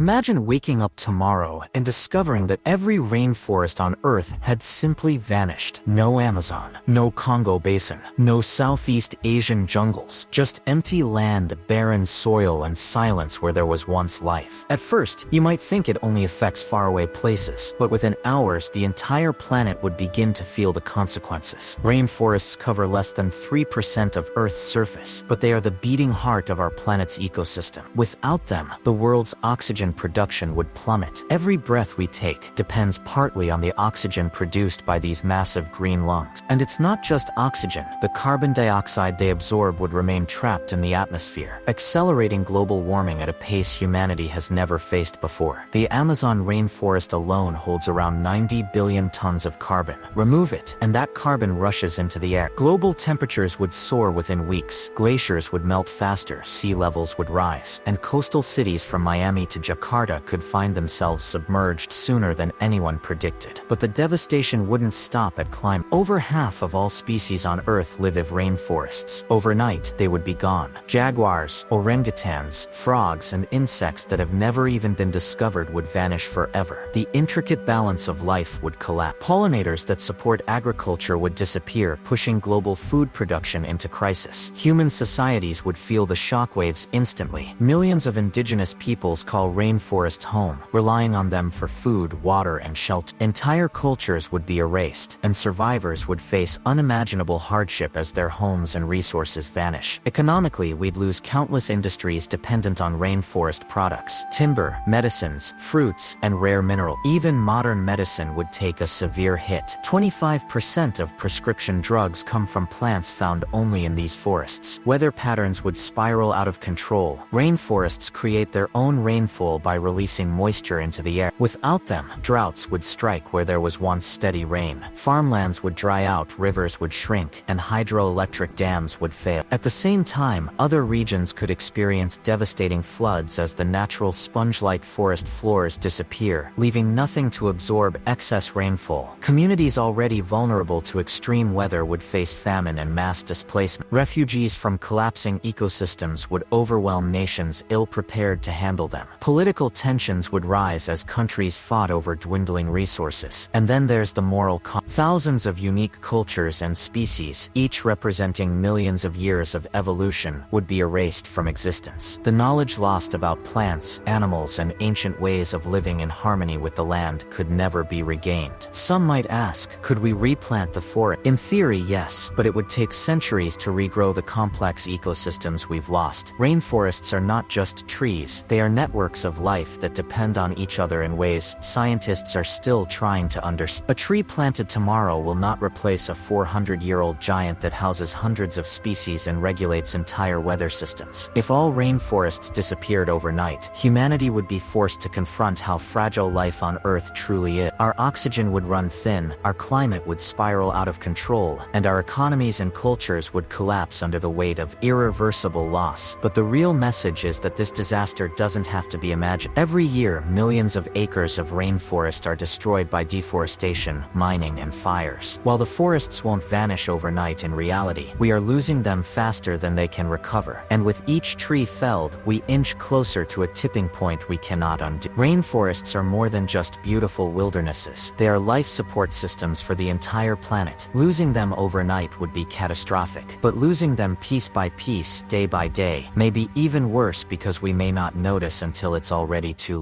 Imagine waking up tomorrow and discovering that every rainforest on Earth had simply vanished. No Amazon, no Congo Basin, no Southeast Asian jungles, just empty land, barren soil, and silence where there was once life. At first, you might think it only affects faraway places, but within hours, the entire planet would begin to feel the consequences. Rainforests cover less than 3% of Earth's surface, but they are the beating heart of our planet's ecosystem. Without them, the world's oxygen production would plummet. Every breath we take depends partly on the oxygen produced by these massive green lungs. And it's not just oxygen. The carbon dioxide they absorb would remain trapped in the atmosphere, accelerating global warming at a pace humanity has never faced before. The Amazon rainforest alone holds around 90 billion tons of carbon. Remove it, and that carbon rushes into the air. Global temperatures would soar within weeks, glaciers would melt faster, sea levels would rise, and coastal cities from Miami to Jakarta could find themselves submerged sooner than anyone predicted. But the devastation wouldn't stop at climate. Over half of all species on Earth live in rainforests. Overnight, they would be gone. Jaguars, orangutans, frogs, and insects that have never even been discovered would vanish forever. The intricate balance of life would collapse. Pollinators that support agriculture would disappear, pushing global food production into crisis. Human societies would feel the shockwaves instantly. Millions of indigenous peoples call rainforests home, relying on them for food, water, and shelter. Entire cultures would be erased, and survivors would face unimaginable hardship as their homes and resources vanish. Economically, we'd lose countless industries dependent on rainforest products: timber, medicines, fruits, and rare minerals. Even modern medicine would take a severe hit. 25% of prescription drugs come from plants found only in these forests. Weather patterns would spiral out of control. Rainforests create their own rainfall by releasing moisture into the air. Without them, droughts would strike where there was once steady rain. Farmlands would dry out, rivers would shrink, and hydroelectric dams would fail. At the same time, other regions could experience devastating floods as the natural sponge-like forest floors disappear, leaving nothing to absorb excess rainfall. Communities already vulnerable to extreme weather would face famine and mass displacement. Refugees from collapsing ecosystems would overwhelm nations ill-prepared to handle them. Political tensions would rise as countries fought over dwindling resources. And then there's the moral cost. Thousands of unique cultures and species, each representing millions of years of evolution, would be erased from existence. The knowledge lost about plants, animals, and ancient ways of living in harmony with the land could never be regained. Some might ask, could we replant the forest? In theory, yes, but it would take centuries to regrow the complex ecosystems we've lost. Rainforests are not just trees, they are networks of life that depend on each other in ways scientists are still trying to understand. A tree planted tomorrow will not replace a 400-year-old giant that houses hundreds of species and regulates entire weather systems. If all rainforests disappeared overnight, humanity would be forced to confront how fragile life on Earth truly is. Our oxygen would run thin, our climate would spiral out of control, and our economies and cultures would collapse under the weight of irreversible loss. But the real message is that this disaster doesn't have to be imagined. Every year, millions of acres of rainforest are destroyed by deforestation, mining, and fires. While the forests won't vanish overnight in reality, we are losing them faster than they can recover. And with each tree felled, we inch closer to a tipping point we cannot undo. Rainforests are more than just beautiful wildernesses. They are life support systems for the entire planet. Losing them overnight would be catastrophic, but losing them piece by piece, day by day, may be even worse because we may not notice until it's already too late.